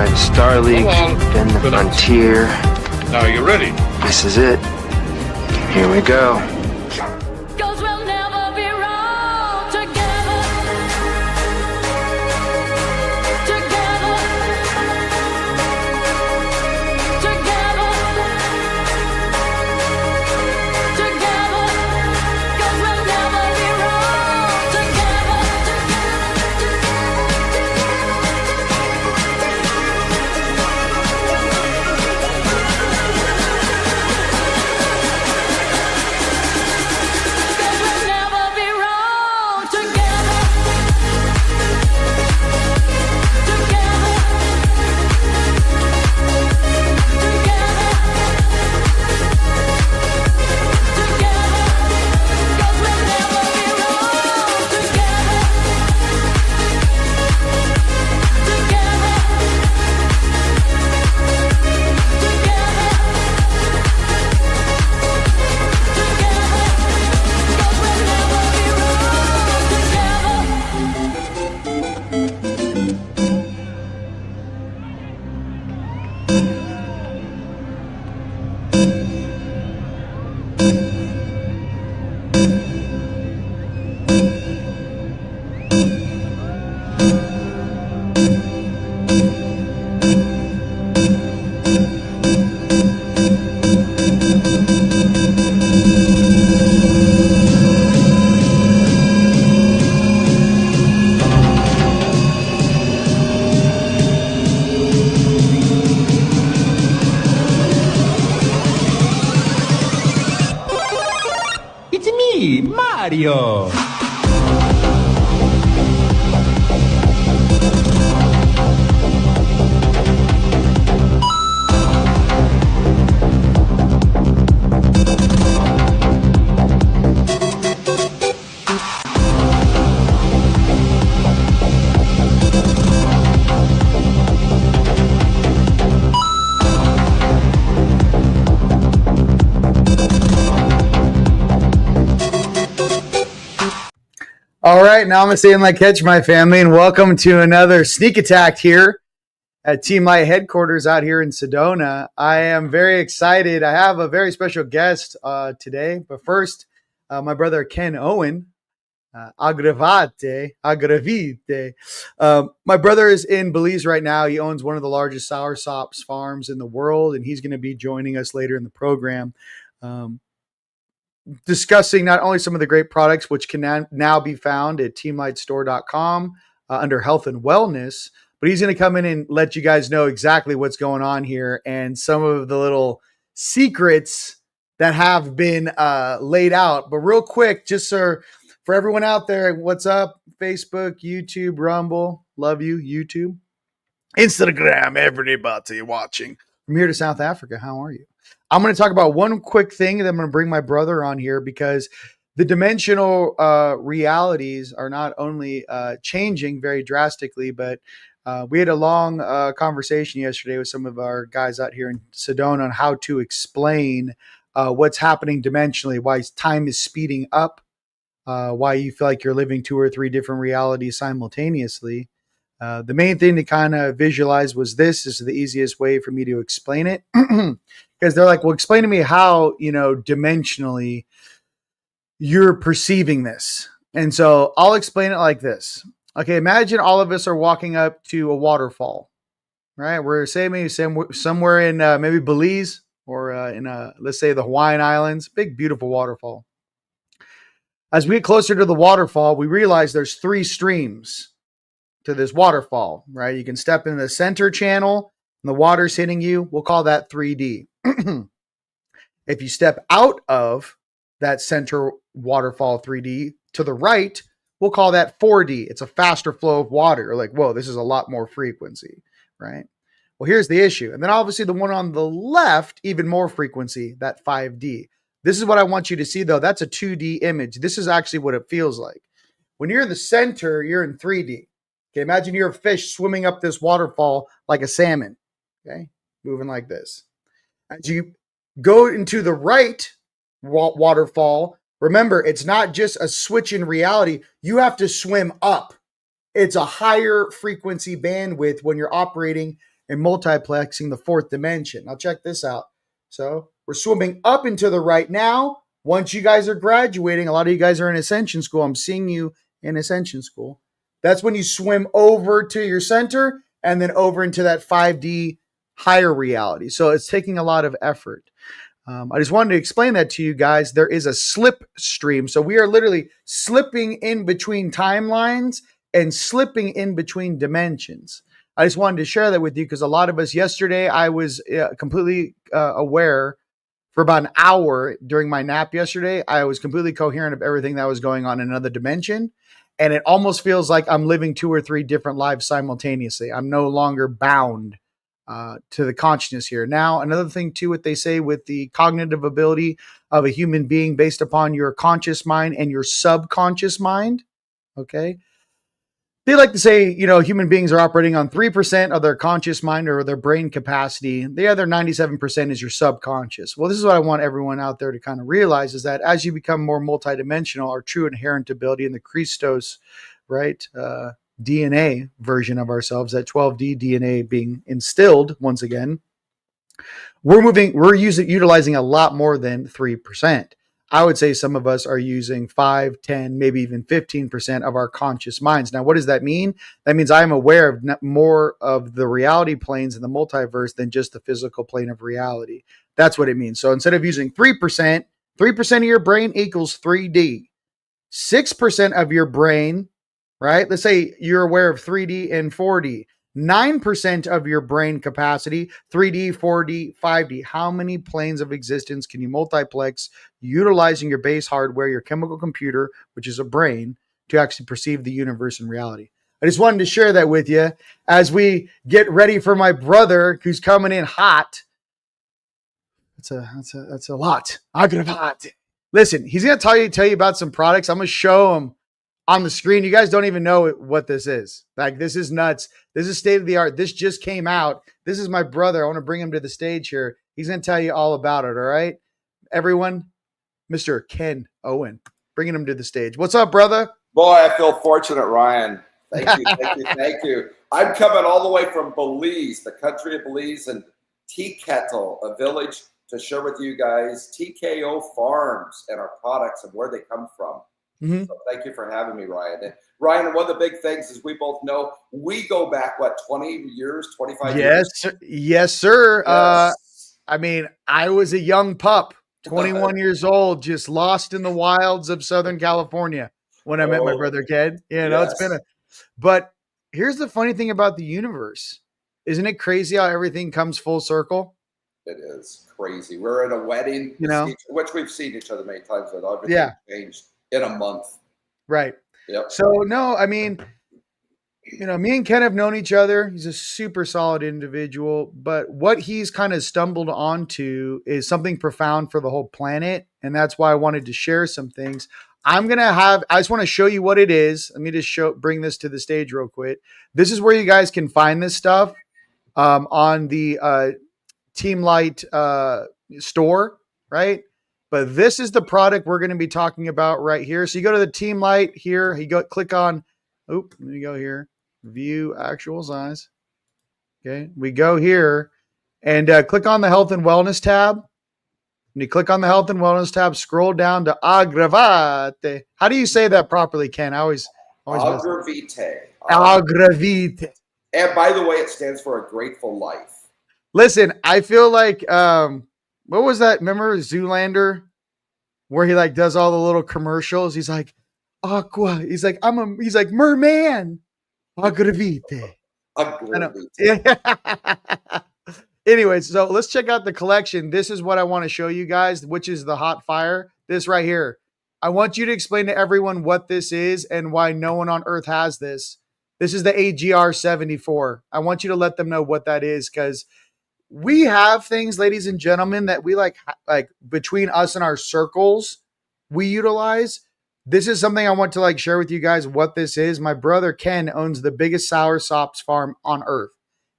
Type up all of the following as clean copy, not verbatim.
United Star League, been the frontier. Now are you ready? This is it. Here we go. Mario. All right, now I'm going to say in like catch my family, and welcome to another sneak attack here at Team Light headquarters out here in Sedona. I am very excited. I have a very special guest today, but first, my brother Ken Owen, Agravitae. My brother is in Belize right now. He owns one of the largest Soursop farms in the world, and he's going to be joining us later in the program. Discussing not only some of the great products which can now be found at teamlightstore.com under health and wellness, but he's going to come in and let you guys know exactly what's going on here and some of the little secrets that have been laid out. But real quick, just for everyone out there, what's up? Facebook, YouTube, Rumble, love you, YouTube, Instagram, everybody watching. From here to South Africa, how are you? I'm going to talk about one quick thing, and then I'm going to bring my brother on here because the dimensional realities are not only changing very drastically, but we had a long conversation yesterday with some of our guys out here in Sedona on how to explain what's happening dimensionally, why time is speeding up, why you feel like you're living 2 or 3 different realities simultaneously. The main thing to kind of visualize was this is the easiest way for me to explain it. Because they're like, well, explain to me how, dimensionally you're perceiving this. And so I'll explain it like this. Okay, imagine all of us are walking up to a waterfall, right? We're maybe somewhere in maybe Belize or in let's say the Hawaiian Islands, big, beautiful waterfall. As we get closer to the waterfall, we realize there's 3 streams to this waterfall, right? You can step in the center channel and the water's hitting you. We'll call that 3D. If you step out of that center waterfall 3D to the right, we'll call that 4D. It's a faster flow of water. You're like, whoa, this is a lot more frequency, right? Well, here's the issue. And then obviously the one on the left, even more frequency, that 5D. This is what I want you to see though. That's a 2D image. This is actually what it feels like. When you're in the center, you're in 3D. Okay, imagine you're a fish swimming up this waterfall like a salmon. Okay, moving like this. As you go into the right waterfall, remember, it's not just a switch in reality. You have to swim up. It's a higher frequency bandwidth when you're operating and multiplexing the fourth dimension. Now check this out. So we're swimming up and to the right now. Once you guys are graduating, a lot of you guys are in Ascension School. I'm seeing you in Ascension School. That's when you swim over to your center and then over into that 5D higher reality. So it's taking a lot of effort. I just wanted to explain that to you guys. There is a slip stream. So we are literally slipping in between timelines and slipping in between dimensions. I just wanted to share that with you because a lot of us yesterday, I was completely aware for about an hour during my nap yesterday. I was completely coherent of everything that was going on in another dimension. And it almost feels like I'm living 2 or 3 different lives simultaneously. I'm no longer bound to the consciousness here. Now, another thing too, what they say with the cognitive ability of a human being based upon your conscious mind and your subconscious mind. Okay. They like to say, human beings are operating on 3% of their conscious mind or their brain capacity. The other 97% is your subconscious. Well, this is what I want everyone out there to kind of realize is that as you become more multidimensional, our true inherent ability in the Christos, right, DNA version of ourselves, that 12D DNA being instilled once again, we're utilizing a lot more than 3%. I would say some of us are using 5, 10, maybe even 15% of our conscious minds. Now, what does that mean? That means I'm aware of more of the reality planes in the multiverse than just the physical plane of reality. That's what it means. So instead of using 3%, 3% of your brain equals 3D. 6% of your brain, right? Let's say you're aware of 3D and 4D. 9% of your brain capacity, 3D, 4D, 5D. How many planes of existence can you multiplex utilizing your base hardware, your chemical computer, which is a brain, to actually perceive the universe and reality? I just wanted to share that with you as we get ready for my brother who's coming in hot. That's a lot. I'm gonna hot. Listen, he's gonna tell you about some products. I'm gonna show him on the screen. You guys don't even know what this is. Like, this is nuts. This is state of the art. This just came out. This is my brother. I want to bring him to the stage here. He's going to tell you all about it. All right, everyone, Mr. Ken Owen, bringing him to the stage. What's up, brother? Boy, I feel fortunate, Ryan. Thank you, thank you, thank you. I'm coming all the way from Belize, the country of Belize, and Tea Kettle, a village, to share with you guys TKO farms and our products and where they come from. Mm-hmm. So thank you for having me, Ryan. And Ryan, one of the big things is we both know we go back, 20 years, 25 years? Yes, sir. Yes. I mean, I was a young pup, 21 years old, just lost in the wilds of Southern California when I met my brother Ken. It's been but here's the funny thing about the universe. Isn't it crazy how everything comes full circle? It is crazy. We're at a wedding, which we've seen each other many times, but everything changed in a month. Right. Yep. So no, I mean, me and Ken have known each other. He's a super solid individual, but what he's kind of stumbled onto is something profound for the whole planet. And that's why I wanted to share some things. I just want to show you what it is. Let me just bring this to the stage real quick. This is where you guys can find this stuff on the Team Light store, right? But this is the product we're going to be talking about right here. So you go to the Team Light here. Click on, let me go here. View actual size. Okay. We go here and click on the health and wellness tab. When you click on the health and wellness tab, scroll down to Agravitae. How do you say that properly, Ken? I always Agravitae. Agravitae. And by the way, it stands for a grateful life. Listen, I feel like, what was that? Remember Zoolander, where he does all the little commercials? He's like, Aqua. He's like, he's like, merman. Agravitae. Agravitae. Anyways, so let's check out the collection. This is what I want to show you guys, which is the hot fire. This right here. I want you to explain to everyone what this is and why no one on earth has this. This is the AGR 74. I want you to let them know what that is, because we have things, ladies and gentlemen, that we like between us and our circles, we utilize. This is something I want to share with you guys what this is. My brother Ken owns the biggest Soursop farm on earth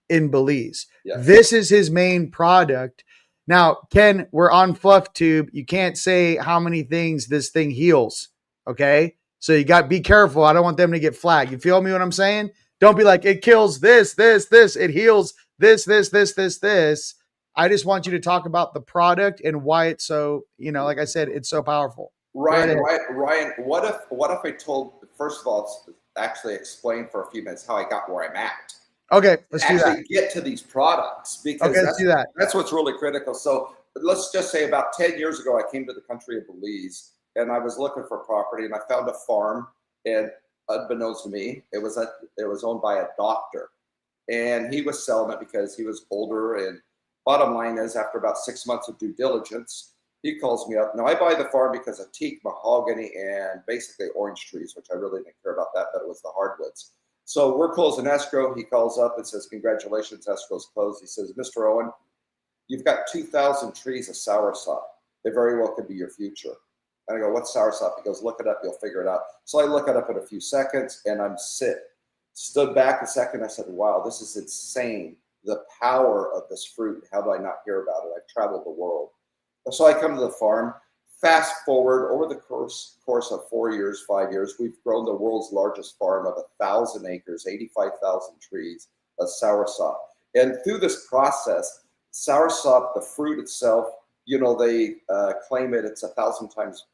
in Belize. Yes. This is his main product. Now, Ken, we're on Fluff Tube. You can't say how many things this thing heals. Okay. So you got to be careful. I don't want them to get flagged. You feel me what I'm saying? Don't be like, it kills this. It heals this. I just want you to talk about the product and why it's so, like I said, it's so powerful. Ryan, what if I told, first of all, actually explain for a few minutes how I got where I'm at. Okay, let's do that. Actually get to these products, because Okay, let's do that. that's what's really critical. So let's just say about 10 years ago, I came to the country of Belize, and I was looking for property, and I found a farm, and unbeknownst to me, it was owned by a doctor, and he was selling it because he was older. And bottom line is, after about 6 months of due diligence, he calls me up. Now, I buy the farm because of teak, mahogany, and basically orange trees, which I really didn't care about that, but it was the hardwoods. So we're closing escrow. He calls up and says, congratulations, escrow's closed. He says, Mr. Owen, you've got 2,000 trees of soursop. They very well could be your future. And I go, what's soursop? He goes, look it up, you'll figure it out. So I look it up in a few seconds, and I'm stood back a second. I said, wow, this is insane. The power of this fruit. How do I not hear about it? I've traveled the world. So I come to the farm. Fast forward, over the course of 4 years, 5 years, we've grown the world's largest farm of 1,000 acres, 85,000 trees of soursop. And through this process, soursop, the fruit itself, they claim it's 1,000 times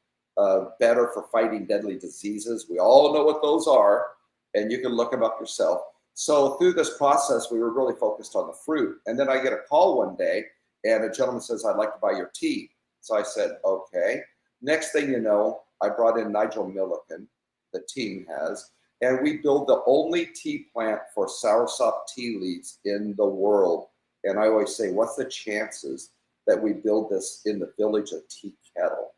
better for fighting deadly diseases. We all know what those are, and you can look them up yourself. So through this process, we were really focused on the fruit. And then I get a call one day, and a gentleman says, I'd like to buy your tea. So I said, okay. Next thing you know, I brought in Nigel Milliken, the team has, and we build the only tea plant for soursop tea leaves in the world. And I always say, what's the chances that we build this in the village of Tea Kettle?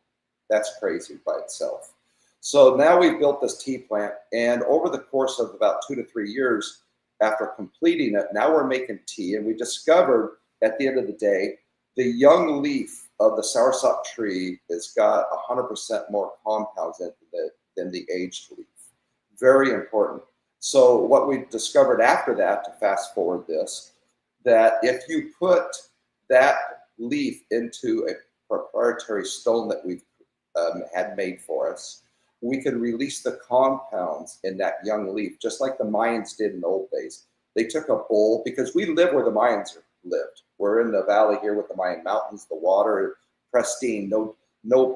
That's crazy by itself. So now we've built this tea plant, and over the course of about 2 to 3 years after completing it, now we're making tea, and we discovered at the end of the day, the young leaf of the soursop tree has got 100% more compounds in it than the aged leaf. Very important. So what we discovered after that, to fast forward this, that if you put that leaf into a proprietary stone that we've had made for us, we could release the compounds in that young leaf, just like the Mayans did in the old days. They took a bowl, because we live where the Mayans lived. We're in the valley here with the Mayan mountains, the water, pristine, no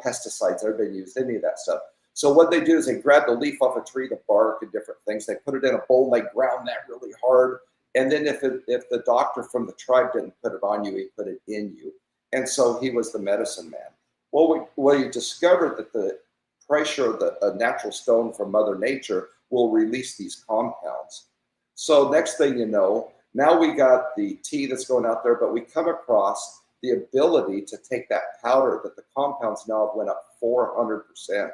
pesticides ever been used, any of that stuff. So what they do is they grab the leaf off a tree, the bark and different things. They put it in a bowl, they ground that really hard. And then if the doctor from the tribe didn't put it on you, he put it in you. And so he was the medicine man. Well, we discovered that the pressure of a natural stone from Mother Nature will release these compounds. So next thing you know, now we got the tea that's going out there, but we come across the ability to take that powder that the compounds now have went up 400%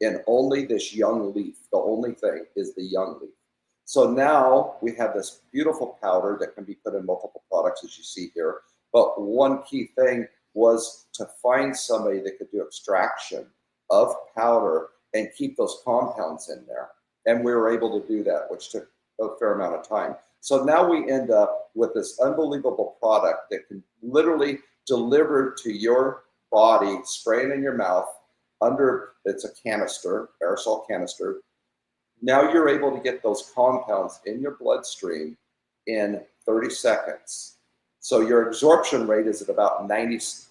in only this young leaf. The only thing is the young leaf. So now we have this beautiful powder that can be put in multiple products, as you see here. But one key thing was to find somebody that could do extraction of powder and keep those compounds in there. And we were able to do that, which took a fair amount of time. So now we end up with this unbelievable product that can literally deliver to your body, spraying in your mouth, it's a canister, aerosol canister. Now you're able to get those compounds in your bloodstream in 30 seconds. So your absorption rate is at about 90%.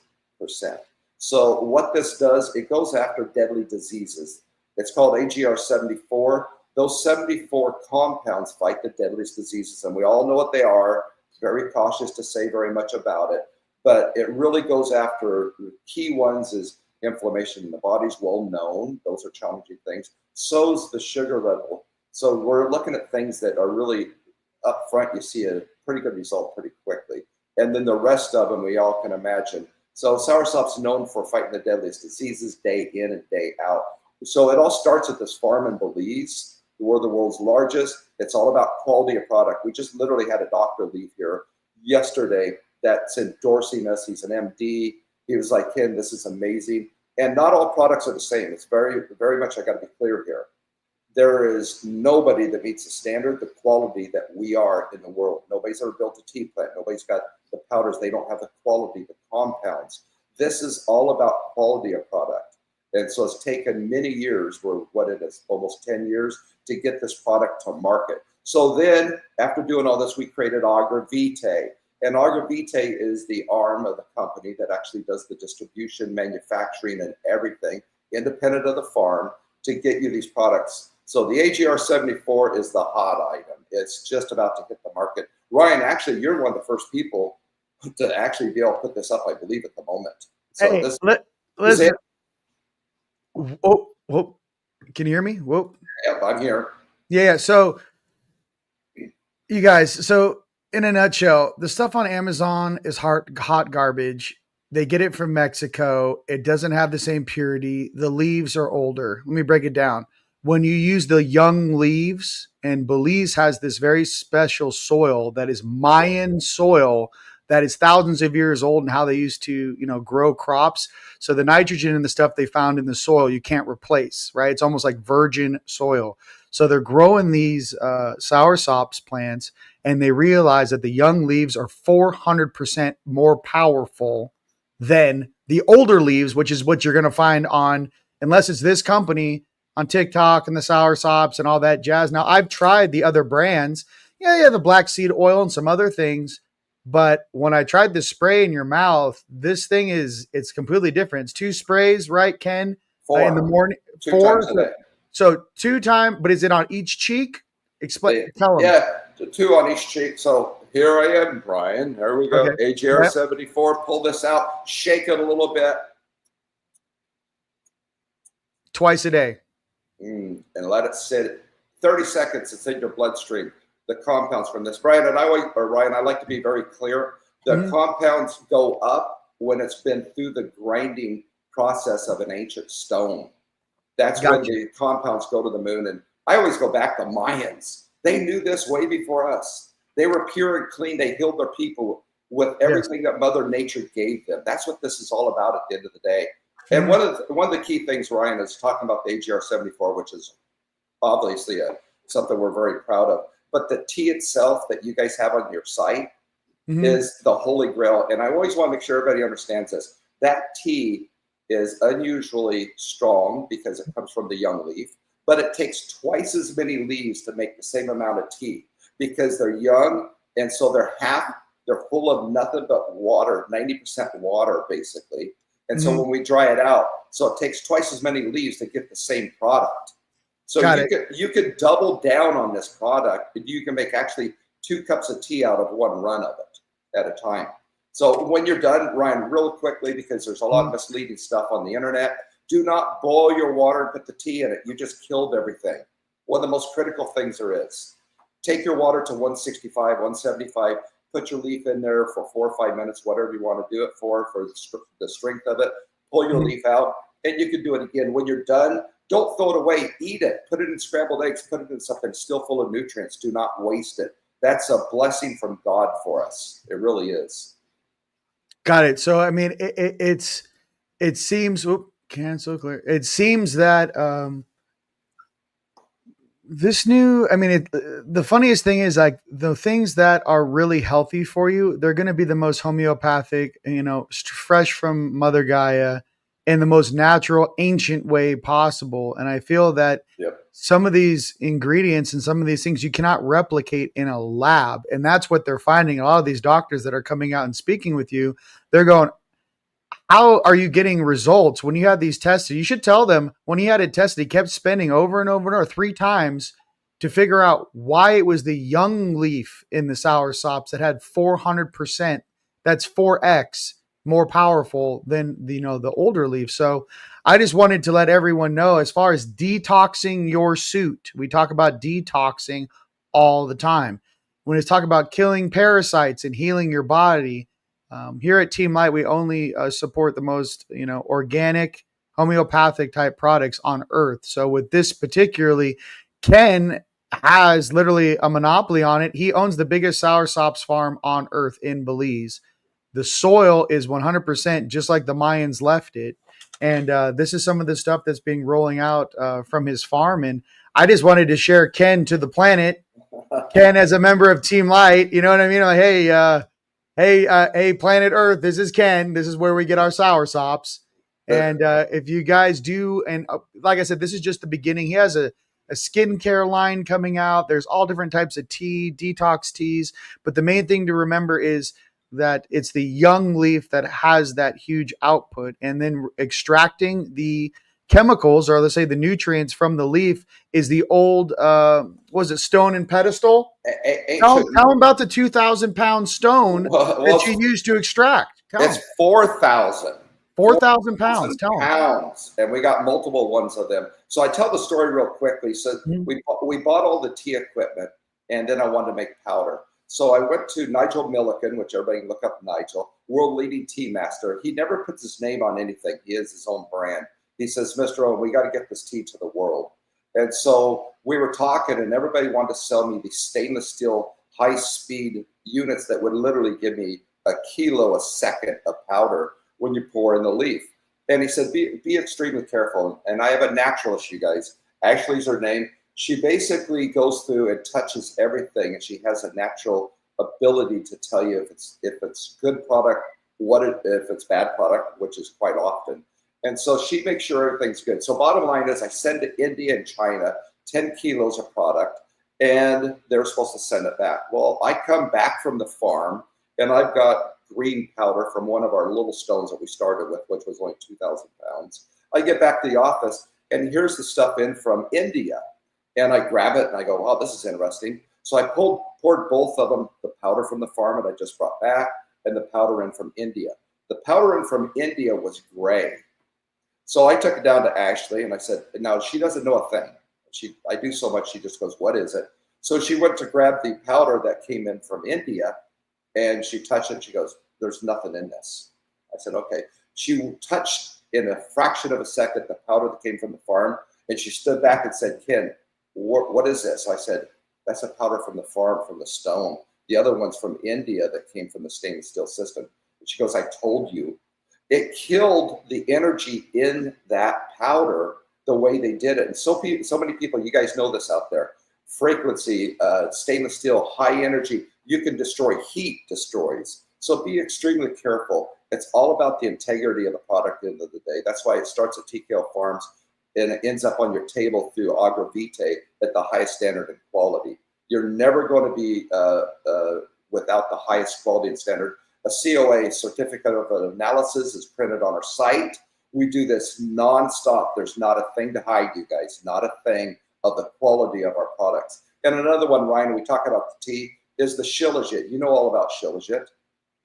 So what this does, it goes after deadly diseases. It's called AGR74. Those 74 compounds fight the deadliest diseases, and we all know what they are. Very cautious to say very much about it, but it really goes after the key ones is inflammation in the body's well known. Those are challenging things. So's the sugar level. So we're looking at things that are really up front. You see a pretty good result pretty quickly. And then the rest of them we all can imagine. So soursop's known for fighting the deadliest diseases day in and day out. So it all starts at this farm in Belize. We're the world's largest. It's all about quality of product. We just literally had a doctor leave here yesterday that's endorsing us. He's an MD. He was like, Ken, this is amazing. And not all products are the same. It's very, very much, I got to be clear here. There is nobody that meets the standard, the quality that we are in the world. Nobody's ever built a tea plant. Nobody's got the powders. They don't have the quality, the compounds. This is all about quality of product. And so it's taken many years, what it is, almost 10 years, to get this product to market. So then, after doing all this, we created Agravitae. And Agravitae is the arm of the company that actually does the distribution, manufacturing, and everything, independent of the farm, to get you these products. So the AGR 74 is the hot item. It's just about to hit the market. Ryan, actually, you're one of the first people to actually be able to put this up, I believe, at the moment. So Hey, this is listen. it. Whoa. Can you hear me? Whoa. Yep, I'm here. Yeah. So you guys, so in a nutshell, the stuff on Amazon is hot garbage. They get it from Mexico. It doesn't have the same purity. The leaves are older. Let me break it down. When you use the young leaves, and Belize has this very special soil that is Mayan soil that is thousands of years old, and how they used to, grow crops. So the nitrogen and the stuff they found in the soil, you can't replace, right? It's almost like virgin soil. So they're growing these Soursops plants, and they realize that the young leaves are 400% more powerful than the older leaves, which is what you're going to find on, unless it's this company on TikTok and the Soursops and all that jazz. Now, I've tried the other brands. Yeah, the black seed oil and some other things. But when I tried the spray in your mouth, this thing it's completely different. It's 2 sprays, right, Ken? 4 in the morning. 2 4 times a day. So 2 times, but is it on each cheek? Explain. Tell them. Yeah, 2 on each cheek. So here I am, Brian. There we go. Okay. AGR Yep. 74. Pull this out. Shake it a little bit. Twice a day. And let it sit 30 seconds. It's in your bloodstream. The compounds from this, Ryan, I like to be very clear. The compounds go up when it's been through the grinding process of an ancient stone. That's when the compounds go to the moon. And I always go back to Mayans. They knew this way before us. They were pure and clean. They healed their people with everything that Mother Nature gave them. That's what this is all about at the end of the day. And one of the key things, Ryan, is talking about the AGR 74, which is obviously something we're very proud of. But the tea itself that you guys have on your site is the holy grail. And I always want to make sure everybody understands this. That tea is unusually strong because it comes from the young leaf, but it takes twice as many leaves to make the same amount of tea because they're young. And so they're full of nothing but water, 90% water, basically. And so when we dry it out, so it takes twice as many leaves to get the same product. So you could double down on this product, and you can make actually 2 cups of tea out of 1 run of it at a time. So when you're done, Ryan, real quickly, because there's a lot of misleading stuff on the internet, do not boil your water and put the tea in it. You just killed everything. One of the most critical things there is. Take your water to 165, 175, put your leaf in there for 4 or 5 minutes, whatever you want to do it for the strength of it. Pull your leaf out, and you can do it again. When you're done, don't throw it away. Eat it. Put it in scrambled eggs. Put it in something still full of nutrients. Do not waste it. That's a blessing from God for us. It really is. Got it. So, I mean, it seems, cancel clear. It seems that the funniest thing is like the things that are really healthy for you, they're going to be the most homeopathic, fresh from Mother Gaia in the most natural, ancient way possible. And I feel that some of these ingredients and some of these things you cannot replicate in a lab. And that's what they're finding. A lot of these doctors that are coming out and speaking with you, they're going, how are you getting results when you had these tested? You should tell them when he had it tested, he kept spending over and over and over 3 times to figure out why it was the young leaf in the Soursops that had 400%. That's 4x more powerful than the older leaf. So I just wanted to let everyone know, as far as detoxing your suit, we talk about detoxing all the time. When it's talking about killing parasites and healing your body, here at Team Light, we only support the most, organic, homeopathic type products on Earth. So with this particularly, Ken has literally a monopoly on it. He owns the biggest Soursops farm on Earth in Belize. The soil is 100% just like the Mayans left it. And this is some of the stuff that's being rolling out from his farm. And I just wanted to share Ken to the planet. Ken, as a member of Team Light, you know what I mean? Like, hey, planet Earth, this is Ken. This is where we get our Soursops. And if you guys do, and like I said, this is just the beginning. He has a skincare line coming out. There's all different types of tea, detox teas. But the main thing to remember is that it's the young leaf that has that huge output, and then extracting the chemicals, or let's say the nutrients from the leaf, is the old was it stone and pedestal? Tell Ancient. them about the 2,000-pound stone that you use to extract. Tell It's them. 4,000. 4,000 pounds. Tell them. Pounds, and we got multiple ones of them. So I tell the story real quickly. So we bought all the tea equipment, and then I wanted to make powder. So I went to Nigel Milliken, which everybody can look up Nigel, world leading tea master. He never puts his name on anything. He is his own brand. He says, Mr. Owen, we got to get this tea to the world. And so we were talking, and everybody wanted to sell me these stainless steel high-speed units that would literally give me a kilo a second of powder when you pour in the leaf. And he said, be extremely careful. And I have a naturalist, you guys. Ashley's her name. She basically goes through and touches everything, and she has a natural ability to tell you if it's good product, if it's bad product, which is quite often. And so she makes sure everything's good. So bottom line is I send to India and China 10 kilos of product, and they're supposed to send it back. Well, I come back from the farm, and I've got green powder from one of our little stones that we started with, which was only 2,000 pounds. I get back to the office, and here's the stuff in from India. And I grab it, and I go, wow, this is interesting. So I poured both of them, the powder from the farm that I just brought back, and the powder in from India. The powder in from India was gray. So I took it down to Ashley, and I said, now she doesn't know a thing. I do so much, she just goes, what is it? So she went to grab the powder that came in from India, and she touched it. She goes, there's nothing in this. I said, okay. She touched in a fraction of a second the powder that came from the farm, and she stood back and said, Ken, what is this? I said, that's a powder from the farm, from the stone. The other one's from India that came from the stainless steel system. And she goes, I told you. It killed the energy in that powder the way they did it. And so many people, you guys know this out there, frequency, stainless steel, high energy, you can destroy, heat destroys. So be extremely careful. It's all about the integrity of the product at the end of the day. That's why it starts at TKO Farms and it ends up on your table through Agravitae at the highest standard and quality. You're never going to be without the highest quality and standard. A COA, certificate of analysis, is printed on our site. We do this nonstop. There's not a thing to hide, you guys, not a thing of the quality of our products. And another one, Ryan, we talk about the tea, is the shilajit. You know all about shilajit.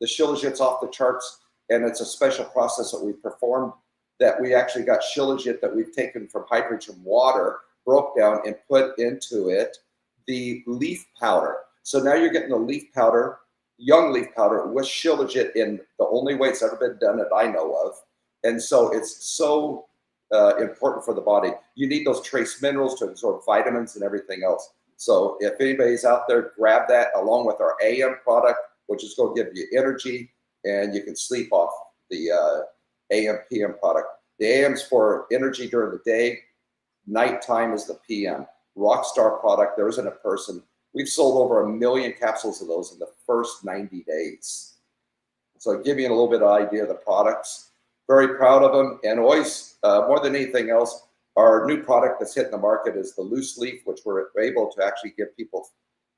The shilajit's off the charts, and it's a special process that we performed that we actually got shilajit that we've taken from hydrogen water, broke down, and put into it the leaf powder. So now you're getting the leaf powder, young leaf powder with shilajit in the only way it's ever been done that I know of. And so it's so important for the body. You need those trace minerals to absorb vitamins and everything else. So if anybody's out there, grab that along with our AM product, which is going to give you energy, and you can sleep off the AM, PM product. The AM's for energy during the day. Nighttime is the PM. Rockstar product, there isn't a person. We've sold over 1 million capsules of those in the first 90 days. So I'll give you a little bit of idea of the products. Very proud of them. And always, more than anything else, our new product that's hitting the market is the loose leaf, which we're able to actually give people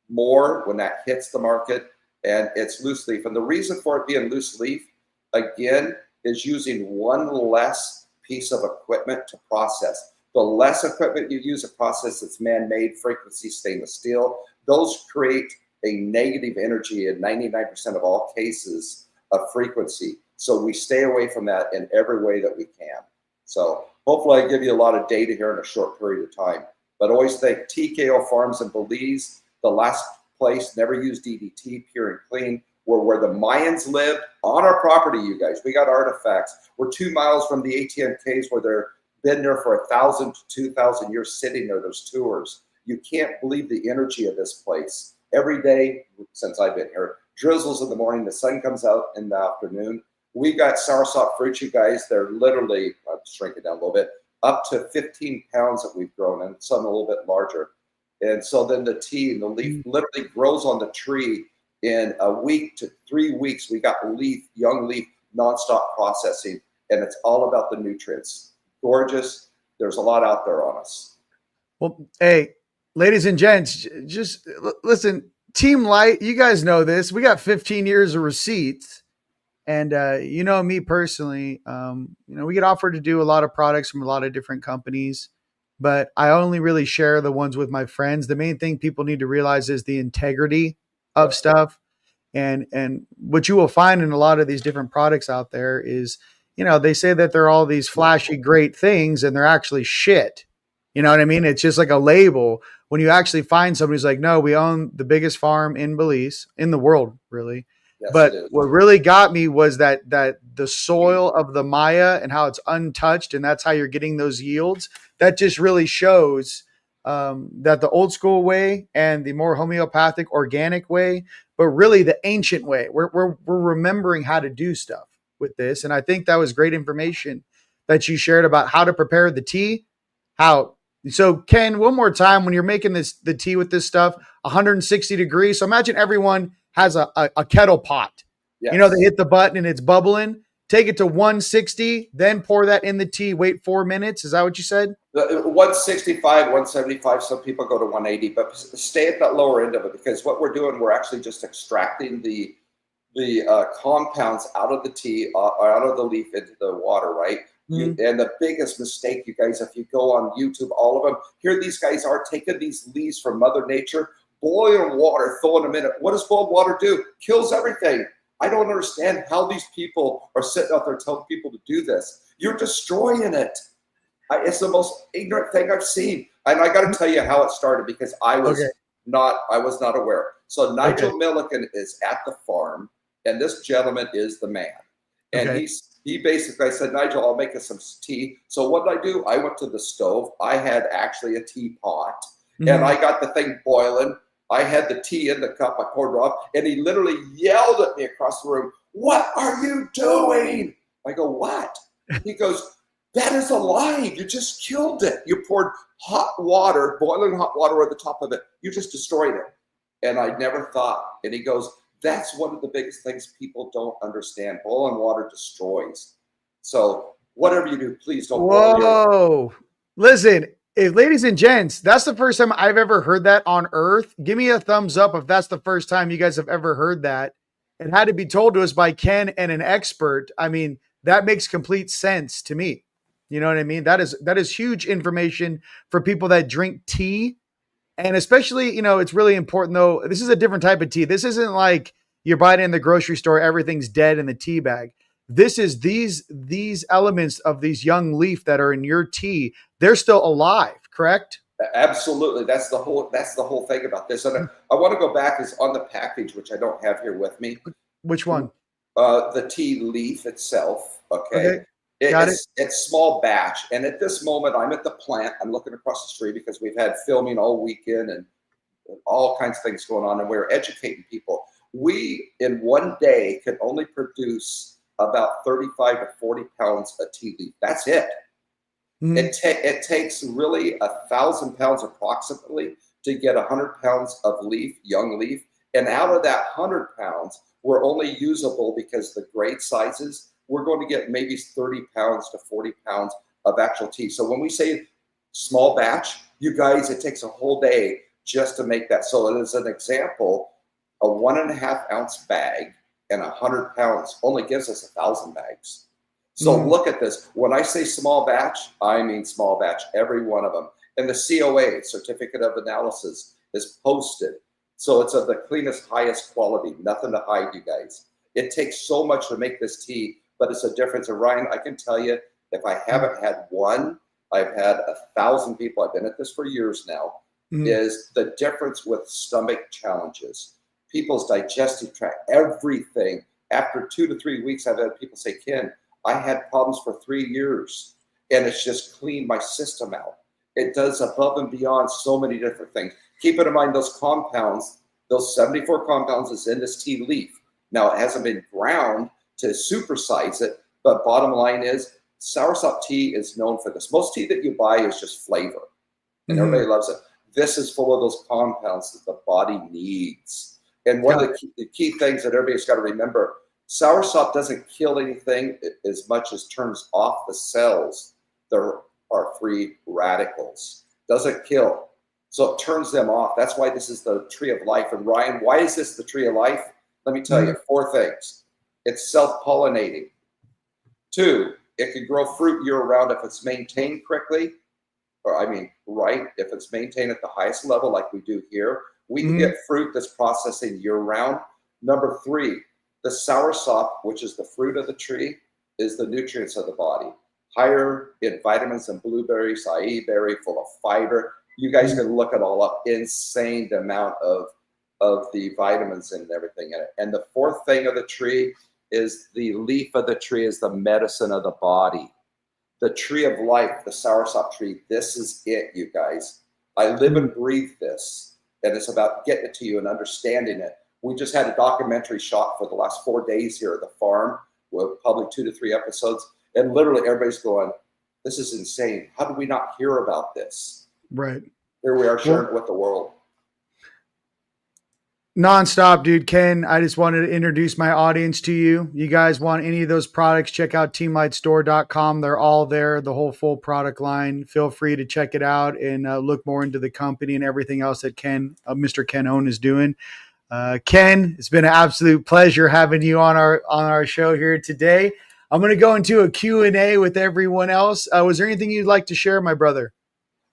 more when that hits the market. And it's loose leaf. And the reason for it being loose leaf, again, is using one less piece of equipment to process. The less equipment you use to process that's man-made, frequency, stainless steel, those create a negative energy in 99% of all cases of frequency. So we stay away from that in every way that we can. So hopefully I give you a lot of data here in a short period of time. But always think TKO Farms in Belize, the last place, never use DDT, pure and clean. We're where the Mayans lived on our property, you guys. We got artifacts. We're 2 miles from the ATM caves where they're been there for 1,000 to 2,000 years sitting there. There's tours. You can't believe the energy of this place. Every day since I've been here, drizzles in the morning, the sun comes out in the afternoon. We got Soursop fruit, you guys. They're literally, I'll shrink it down a little bit, up to 15 pounds that we've grown, and some a little bit larger. And so then the tea and the leaf literally grows on the tree in a week to 3 weeks. We got leaf, young leaf, nonstop processing, and it's all about the nutrients. Gorgeous. There's a lot out there on us. Well, hey, ladies and gents, just listen. Team Light, you guys know this. We got 15 years of receipts. And you know me personally, we get offered to do a lot of products from a lot of different companies, but I only really share the ones with my friends. The main thing people need to realize is the integrity of stuff. And what you will find in a lot of these different products out there is, they say that they're all these flashy, great things, and they're actually shit. You know what I mean? It's just like a label. When you actually find somebody who's like, no, we own the biggest farm in Belize, in the world, really. Yes, But it is. what really got me was that the soil of the Maya and how it's untouched, and that's how you're getting those yields. That just really shows that the old school way and the more homeopathic, organic way, but really the ancient way. We're remembering how to do stuff with this, and I think that was great information that you shared about how to prepare the tea. How so, Ken? One more time, when you're making the tea with this stuff, 160 degrees. So imagine everyone has a kettle pot. Yes. They hit the button and it's bubbling. Take it to 160, then pour that in the tea. Wait 4 minutes. Is that what you said? 165, 175. Some people go to 180, but stay at that lower end of it, because what we're doing, we're actually just extracting the compounds out of the tea, out of the leaf into the water, right? And the biggest mistake, you guys, if you go on YouTube, all of them, here these guys are taking these leaves from Mother Nature, boiling water, throwing them in it. What does boiled water do? Kills everything. I don't understand how these people are sitting out there telling people to do this. You're destroying it. It's the most ignorant thing I've seen. And I got to tell you how it started, because I was not aware. So Nigel Milliken is at the farm, and this gentleman is the man. And he basically, I said, Nigel, I'll make us some tea. So what did I do? I went to the stove. I had actually a teapot, and I got the thing boiling. I had the tea in the cup. I poured it off, and he literally yelled at me across the room, "What are you doing?" I go, "What?" He goes, "That is alive. You just killed it. You poured hot water, boiling hot water over the top of it. You just destroyed it." And I never thought. And he goes, "That's one of the biggest things people don't understand. Boiling water destroys. So whatever you do, please don't boil your water." Listen, ladies and gents, that's the first time I've ever heard that on Earth. Give me a thumbs up if that's the first time you guys have ever heard that. It had to be told to us by Ken and an expert. I mean, that makes complete sense to me. You know what I mean? That is huge information for people that drink tea. And especially, it's really important, though. This is a different type of tea. This isn't like you're buying it in the grocery store, everything's dead in the tea bag. This is these elements of these young leaf that are in your tea. They're still alive, correct? Absolutely. That's the whole thing about this. And I want to go back is on the package, which I don't have here with me. Which one? The tea leaf itself. Okay. It's small batch. And at this moment, I'm at the plant. I'm looking across the street because we've had filming all weekend and all kinds of things going on. And we're educating people. We, in one day, can only produce about 35 to 40 pounds of tea leaf. That's it. It takes really 1,000 pounds approximately to get 100 pounds of leaf, young leaf. And out of that 100 pounds, we're only usable, because the grade sizes, we're going to get maybe 30 pounds to 40 pounds of actual tea. So when we say small batch, you guys, it takes a whole day just to make that. So as an example, a 1.5 ounce bag and 100 pounds only gives us 1,000 bags. So look at this. When I say small batch, I mean small batch, every one of them. And the COA, Certificate of Analysis, is posted. So it's of the cleanest, highest quality. Nothing to hide, you guys. It takes so much to make this tea, but it's a difference. And Ryan, I can tell you, if I haven't had one, I've had 1,000 people. I've been at this for years now. Is the difference with stomach challenges, people's digestive tract, everything. After 2 to 3 weeks, I've had people say, "Ken, I had problems for 3 years, and it's just cleaned my system out." It does above and beyond so many different things. Keep in mind those compounds, those 74 compounds is in this tea leaf. Now, it hasn't been ground to supersize it, but bottom line is Soursop tea is known for this. Most tea that you buy is just flavor, and everybody loves it. This is full of those compounds that the body needs. And one of the key things that everybody's got to remember, Soursop doesn't kill anything as much as turns off the cells. There are free radicals. Doesn't kill. So it turns them off. That's why this is the tree of life. And Ryan, why is this the tree of life? Let me tell you 4 things. It's self-pollinating. 2, it can grow fruit year-round if it's maintained correctly, right, if it's maintained at the highest level like we do here. We can get fruit that's processing year-round. Number 3, the soursop, which is the fruit of the tree, is the nutrients of the body. Higher in vitamins than blueberries, acai berry, full of fiber. You guys can look it all up. Insane amount of the vitamins and everything in it. And the 4th thing of the tree is the leaf of the tree is the medicine of the body. The tree of life, the soursop tree, this is it, you guys. I live and breathe this, and it's about getting it to you and understanding it. We just had a documentary shot for the last 4 days here at the farm, with probably 2 to 3 episodes, and literally everybody's going, this is insane. How did we not hear about this? Right. Here we are sharing it with the world. Nonstop, dude. Ken, I just wanted to introduce my audience to you. You guys want any of those products, check out teamlightstore.com. They're all there, the whole full product line. Feel free to check it out and look more into the company and everything else that Mr. Ken Owen is doing. Ken, it's been an absolute pleasure having you on our show here today. I'm going to go into a Q&A with everyone else. Was there anything you'd like to share, my brother?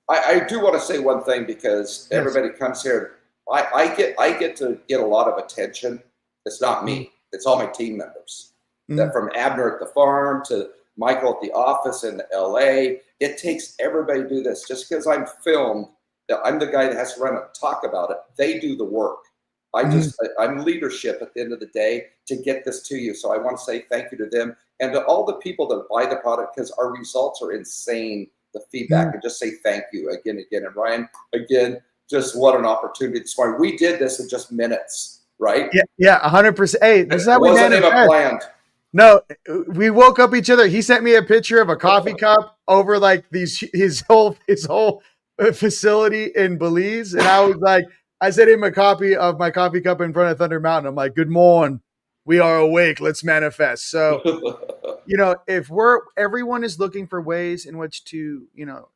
I do want to say one thing, because everybody comes here. I get to get a lot of attention. It's not me. It's all my team members. That from Abner at the farm to Michael at the office in LA. It takes everybody to do this. Just because I'm filmed, I'm the guy that has to run and talk about it. They do the work. I'm leadership at the end of the day to get this to you. So I want to say thank you to them and to all the people that buy the product, because our results are insane. The feedback, and just say thank you again. And Ryan, again, just what an opportunity this morning. We did this in just minutes, right? Yeah, 100%. Hey, this is how we wasn't even planned. No, we woke up each other. He sent me a picture of a coffee cup over like his whole facility in Belize, and I was like, I sent him a copy of my coffee cup in front of Thunder Mountain. I'm like, good morning. We are awake. Let's manifest. So, if everyone is looking for ways in which to,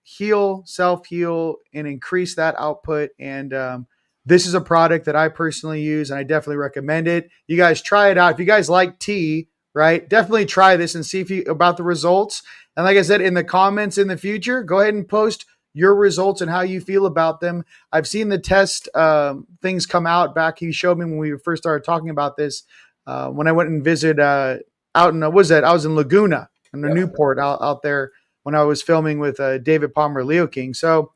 heal, self-heal, and increase that output. And this is a product that I personally use, and I definitely recommend it. You guys try it out. If you guys like tea, right, definitely try this and see about the results. And like I said, in the comments in the future, go ahead and post your results and how you feel about them. I've seen the test things come out back. He showed me when we first started talking about this. When I went and visited I was in Laguna in the Newport out there when I was filming with David Palmer, Leo King. So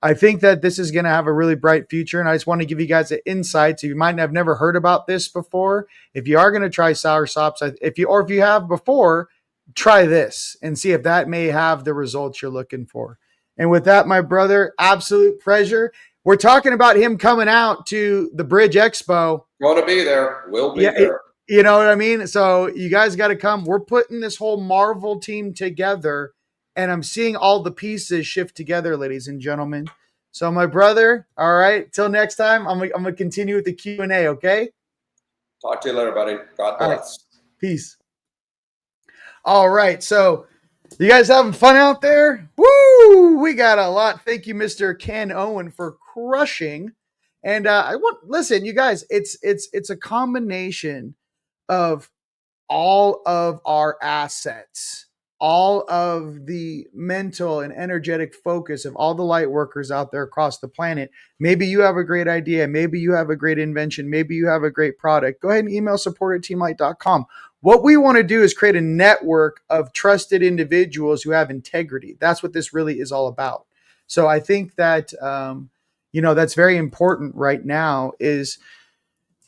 I think that this is going to have a really bright future. And I just want to give you guys an insight. So you might have never heard about this before. If you are going to try Soursops, if you have before, try this and see if that may have the results you're looking for. And with that, my brother, absolute pleasure. We're talking about him coming out to the Bridge Expo. Going to be there. We'll be there. You know what I mean? So you guys got to come. We're putting this whole Marvel team together, and I'm seeing all the pieces shift together, ladies and gentlemen. So my brother, all right, till next time, I'm going to continue with the Q&A, okay? Talk to you later, buddy. God bless. Right. Peace. All right, so you guys having fun out there? Woo! We got a lot. Thank you, Mr. Ken Owen, for crushing. And listen, you guys, it's a combination of all of our assets, all of the mental and energetic focus of all the light workers out there across the planet. Maybe you have a great idea. Maybe you have a great invention. Maybe you have a great product. Go ahead and email support@teamlight.com. What we want to do is create a network of trusted individuals who have integrity. That's what this really is all about. So I think that, that's very important right now is,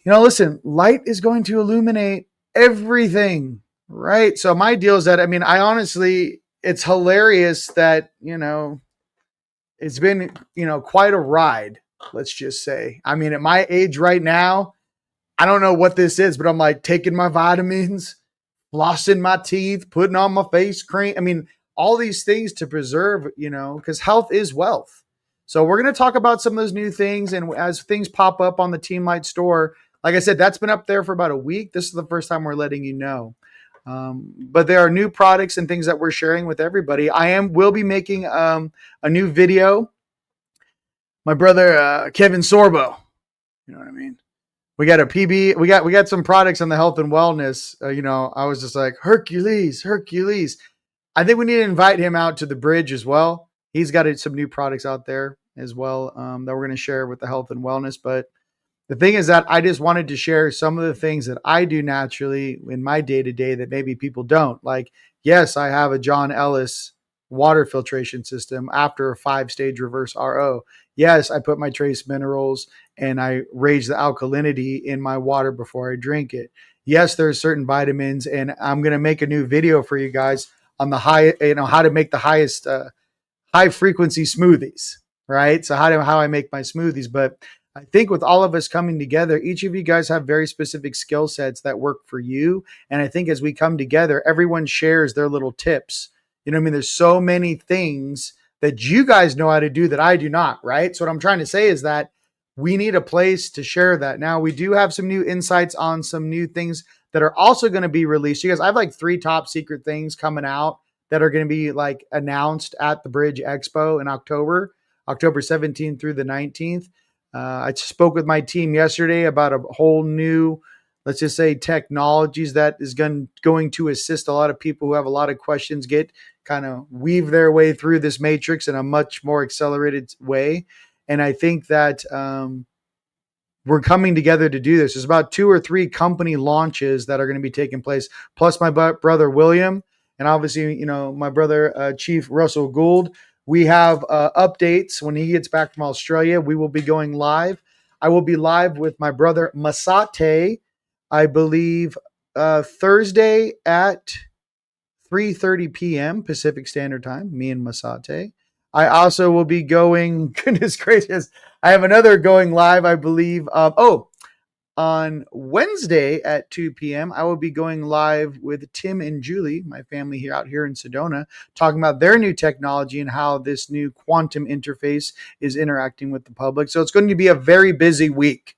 listen, light is going to illuminate everything, right? So my deal is that, I honestly, it's hilarious that, it's been, quite a ride, let's just say. At my age right now, I don't know what this is, but I'm like taking my vitamins, flossing my teeth, putting on my face cream. All these things to preserve, because health is wealth. So we're going to talk about some of those new things. And as things pop up on the Team Light store, like I said, that's been up there for about a week. This is the first time we're letting you know. But there are new products and things that we're sharing with everybody. Will be making a new video. my brother Kevin Sorbo. You know what I mean? We got a PB. We got some products on the health and wellness. I was just like, Hercules. I think we need to invite him out to the bridge as well. He's got some new products out there as well that we're going to share with the health and wellness. But the thing is that I just wanted to share some of the things that I do naturally in my day-to-day that maybe people don't. Like, yes, I have a John Ellis water filtration system after a 5-stage reverse RO. Yes, I put my trace minerals and I raise the alkalinity in my water before I drink it. Yes, there are certain vitamins, and I'm going to make a new video for you guys on the how to make the highest high frequency smoothies, right? So how I make my smoothies. But I think with all of us coming together, each of you guys have very specific skill sets that work for you. And I think as we come together, everyone shares their little tips. You know what I mean? There's so many things that you guys know how to do that I do not, right? So what I'm trying to say is that we need a place to share that. Now, we do have some new insights on some new things that are also going to be released. You guys, I have like 3 top secret things coming out that are going to be like announced at the Bridge Expo in October 17th through the 19th. I spoke with my team yesterday about a whole new, let's just say, technologies that is going to assist a lot of people who have a lot of questions get kind of weave their way through this matrix in a much more accelerated way. And I think that we're coming together to do this. There's about 2 or 3 company launches that are going to be taking place, plus my brother William, and obviously, my brother Chief Russell Gould. We have updates when he gets back from Australia. We will be going live. I will be live with my brother Masate, I believe, Thursday at 3:30 p.m. Pacific Standard Time, me and Masate. I also will be going, goodness gracious, I have another going live, I believe. On Wednesday at 2 p.m., I will be going live with Tim and Julie, my family out here in Sedona, talking about their new technology and how this new quantum interface is interacting with the public. So it's going to be a very busy week.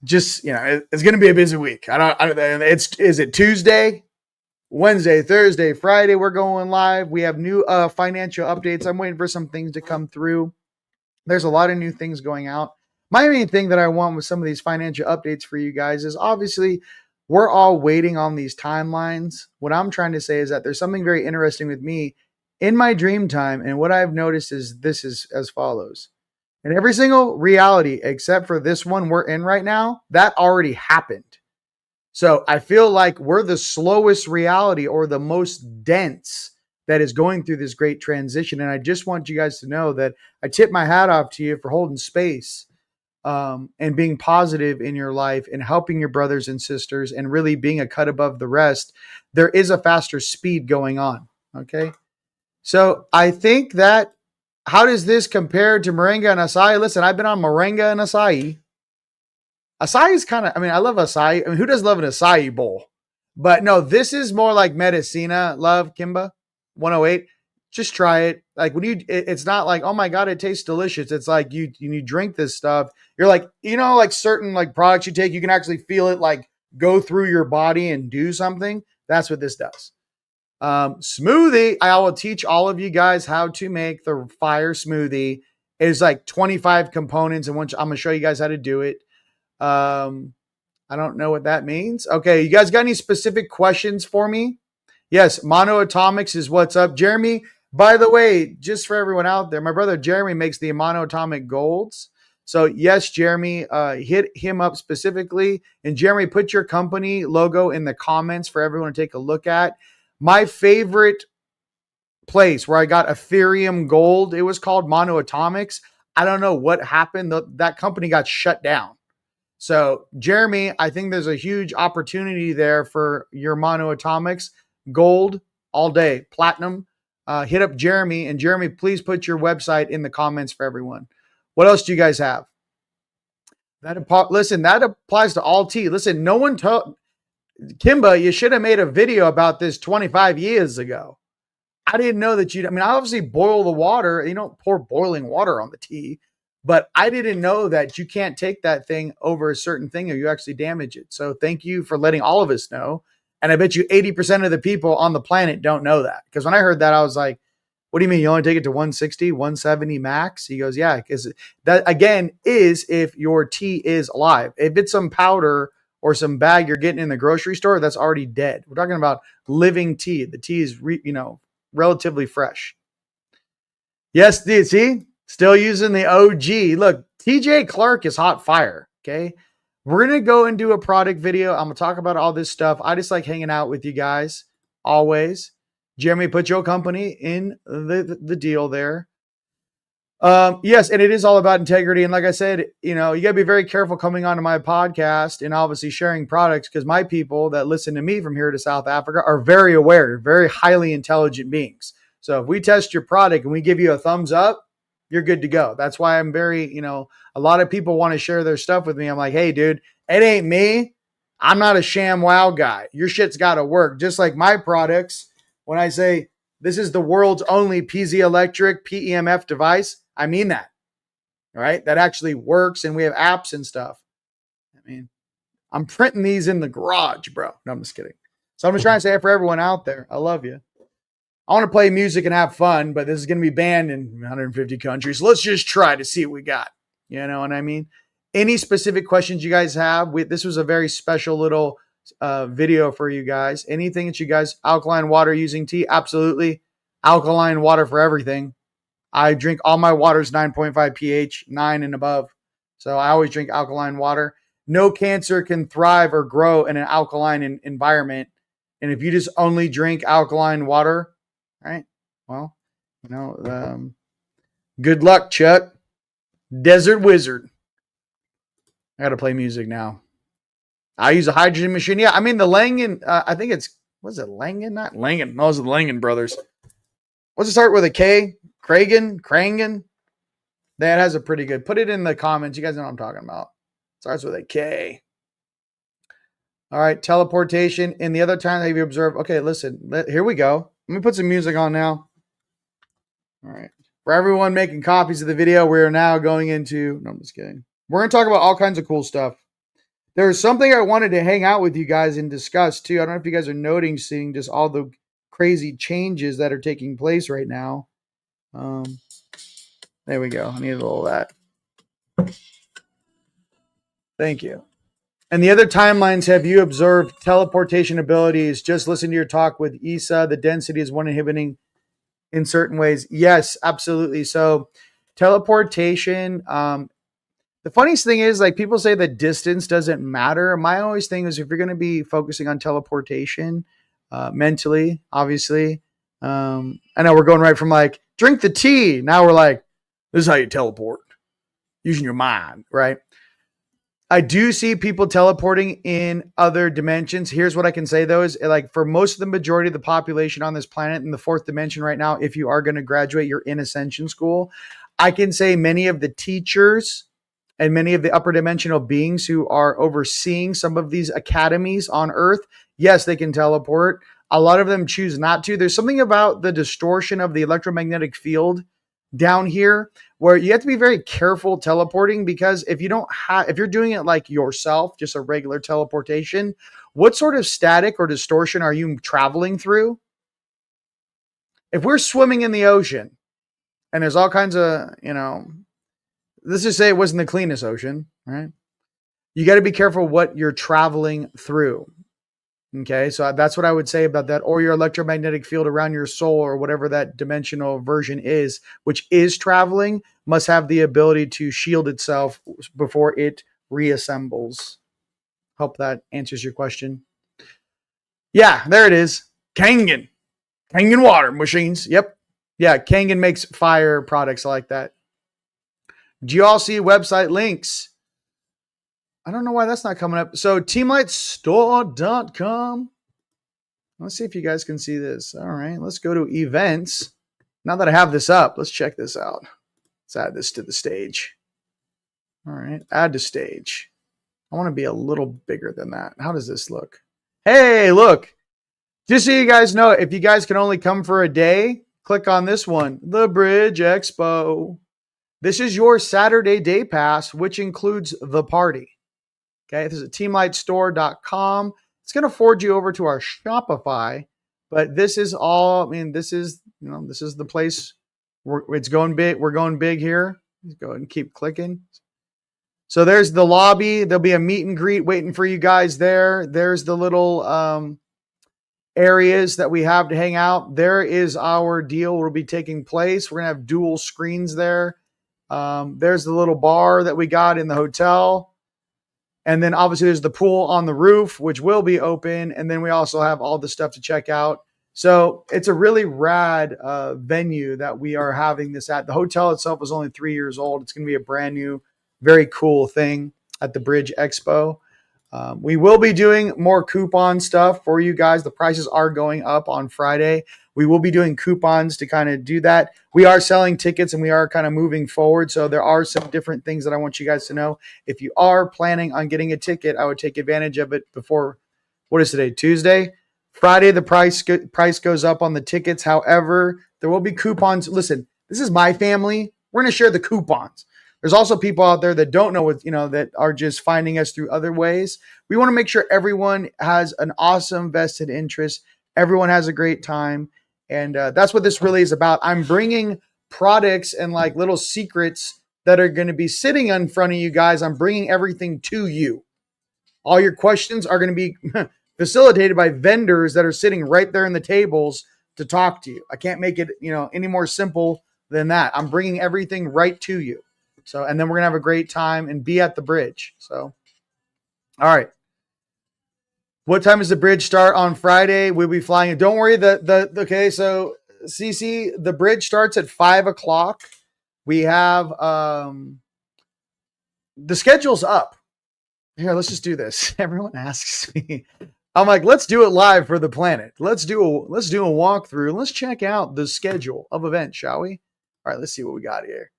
Just, it's going to be a busy week. Is it Tuesday? Wednesday, Thursday, Friday, we're going live. We have new financial updates. I'm waiting for some things to come through. There's a lot of new things going out. My main thing that I want with some of these financial updates for you guys is obviously we're all waiting on these timelines. What I'm trying to say is that there's something very interesting with me in my dream time. And what I've noticed is this is as follows. In every single reality, except for this one we're in right now, that already happened. So I feel like we're the slowest reality or the most dense that is going through this great transition. And I just want you guys to know that I tip my hat off to you for holding space and being positive in your life and helping your brothers and sisters and really being a cut above the rest. There is a faster speed going on. Okay. So I think that, how does this compare to moringa and acai? Listen, I've been on moringa and acai. Acai is kind of, I love acai. Who doesn't love an acai bowl? But no, this is more like Medicina. Love, Kimba 108. Just try it. Like it's not like, oh my God, it tastes delicious. It's like you drink this stuff. You're like, like certain like products you take, you can actually feel it like go through your body and do something. That's what this does. Smoothie. I will teach all of you guys how to make the fire smoothie. It's like 25 components, and I'm going to show you guys how to do it. I don't know what that means. Okay. You guys got any specific questions for me? Yes. Monoatomics is what's up. Jeremy, by the way, just for everyone out there, my brother Jeremy makes the monoatomic golds. So yes, Jeremy, hit him up specifically. And Jeremy, put your company logo in the comments for everyone to take a look at. My favorite place where I got Ethereum gold, it was called Monoatomics. I don't know what happened. That company got shut down. So Jeremy, I think there's a huge opportunity there for your monoatomics, gold all day, platinum. Hit up Jeremy, and Jeremy, please put your website in the comments for everyone. What else do you guys have? Listen, that applies to all tea. Listen, no one told Kimba, you should have made a video about this 25 years ago. I didn't know that I obviously boil the water. You don't pour boiling water on the tea. But I didn't know that you can't take that thing over a certain thing or you actually damage it. So thank you for letting all of us know. And I bet you 80% of the people on the planet don't know that. Because when I heard that, I was like, What do you mean? You only take it to 160, 170 max? He goes, yeah, because that again is if your tea is alive. If it's some powder or some bag you're getting in the grocery store, that's already dead. We're talking about living tea. The tea is, relatively fresh. Yes, dude, see? Still using the OG. Look, TJ Clark is hot fire, okay? We're going to go and do a product video. I'm going to talk about all this stuff. I just like hanging out with you guys always. Jeremy, put your company in the deal there. Yes, and it is all about integrity. And like I said, you got to be very careful coming onto my podcast and obviously sharing products because my people that listen to me from here to South Africa are very aware, very highly intelligent beings. So if we test your product and we give you a thumbs up, you're good to go. That's why I'm very, a lot of people want to share their stuff with me. I'm like, hey, dude, it ain't me. I'm not a sham wow guy. Your shit's got to work. Just like my products, when I say this is the world's only piezoelectric PEMF device, I mean that. All right. That actually works. And we have apps and stuff. I mean, I'm printing these in the garage, bro. No, I'm just kidding. So I'm just trying to say for everyone out there, I love you. I want to play music and have fun, but this is going to be banned in 150 countries. Let's just try to see what we got. You know what I mean? Any specific questions you guys have? This was a very special little video for you guys. Anything that you guys, alkaline water using tea? Absolutely. Alkaline water for everything. I drink all my waters 9.5 pH, 9 and above. So I always drink alkaline water. No cancer can thrive or grow in an alkaline environment. And if you just only drink alkaline water, right? Well, good luck, Chuck. Desert Wizard. I got to play music now. I use a hydrogen machine. Yeah, I mean the Langen, I think it's, was it Langen? Not Langen. No, it's the Langen brothers. What's it start with a K? Krangen? That has a pretty good. Put it in the comments. You guys know what I'm talking about. Starts with a K. All right, teleportation. And the other time that you observe, okay, listen, here we go. Let me put some music on now. All right. For everyone making copies of the video, we're now going into, no, I'm just kidding. We're going to talk about all kinds of cool stuff. There's something I wanted to hang out with you guys and discuss too. I don't know if you guys are noticing just all the crazy changes that are taking place right now. There we go. I need a little of that. Thank you. And the other timelines, have you observed teleportation abilities? Just listen to your talk with Isa. The density is one inhibiting in certain ways. Yes, absolutely. So teleportation, the funniest thing is, like, people say that distance doesn't matter. My always thing is if you're going to be focusing on teleportation mentally, obviously, I know we're going right from like, drink the tea. Now we're like, this is how you teleport using your mind, right? I do see people teleporting in other dimensions. Here's what I can say though is, like, for most of the majority of the population on this planet in the fourth dimension right now, if you are going to graduate, you're in Ascension School. I can say many of the teachers and many of the upper dimensional beings who are overseeing some of these academies on Earth, yes, they can teleport. A lot of them choose not to. There's something about the distortion of the electromagnetic field down here where you have to be very careful teleporting, because if you're doing it like yourself, just a regular teleportation, what sort of static or distortion are you traveling through? If we're swimming in the ocean and there's all kinds of, let's just say it wasn't the cleanest ocean, right? You got to be careful what you're traveling through. Okay, so that's what I would say about that. Or your electromagnetic field around your soul, or whatever that dimensional version is, which is traveling, must have the ability to shield itself before it reassembles. Hope that answers your question. Yeah, there it is. Kangen water machines. Yep. Yeah, Kangen makes fire products like that. Do you all see website links? I don't know why that's not coming up. So teamlightstore.com. Let's see if you guys can see this. All right, let's go to events. Now that I have this up, let's check this out. Let's add this to the stage. All right, add to stage. I want to be a little bigger than that. How does this look? Hey, look. Just so you guys know, if you guys can only come for a day, click on this one, the Bridge Expo. This is your Saturday day pass, which includes the party. Okay, this is at teamlightstore.com. It's going to forward you over to our Shopify, But this is all, I mean, this is the place. It's going big. We're going big here. Let's go ahead and keep clicking. So there's the lobby. There'll be a meet and greet waiting for you guys there. There's the little areas that we have to hang out. There is our deal will be taking place. We're going to have dual screens there. There's the little bar that we got in the hotel. And then obviously there's the pool on the roof, which will be open. And then we also have all the stuff to check out. So it's a really rad venue that we are having this at. The hotel itself is only 3 years old. It's going to be a brand new, very cool thing at the Bridge Expo. We will be doing more coupon stuff for you guys. The prices are going up on Friday. We will be doing coupons to kind of do that. We are selling tickets and we are kind of moving forward. So there are some different things that I want you guys to know. If you are planning on getting a ticket, I would take advantage of it before, what is today? Tuesday? Friday, the price goes up on the tickets. However, there will be coupons. Listen, this is my family. We're going to share the coupons. There's also people out there that don't know what, that are just finding us through other ways. We want to make sure everyone has an awesome vested interest. Everyone has a great time. And that's what this really is about. I'm bringing products and like little secrets that are going to be sitting in front of you guys. I'm bringing everything to you. All your questions are going to be facilitated by vendors that are sitting right there in the tables to talk to you. I can't make it, any more simple than that. I'm bringing everything right to you. So, and then we're going to have a great time and be at the bridge. So, all right. What time does the bridge start on Friday? We'll be flying. Don't worry. Okay. So CC, the bridge starts at 5:00. We have, the schedule's up here. Let's just do this. Everyone asks me, I'm like, let's do it live for the planet. Let's do a walkthrough. Let's check out the schedule of events, shall we? All right. Let's see what we got here.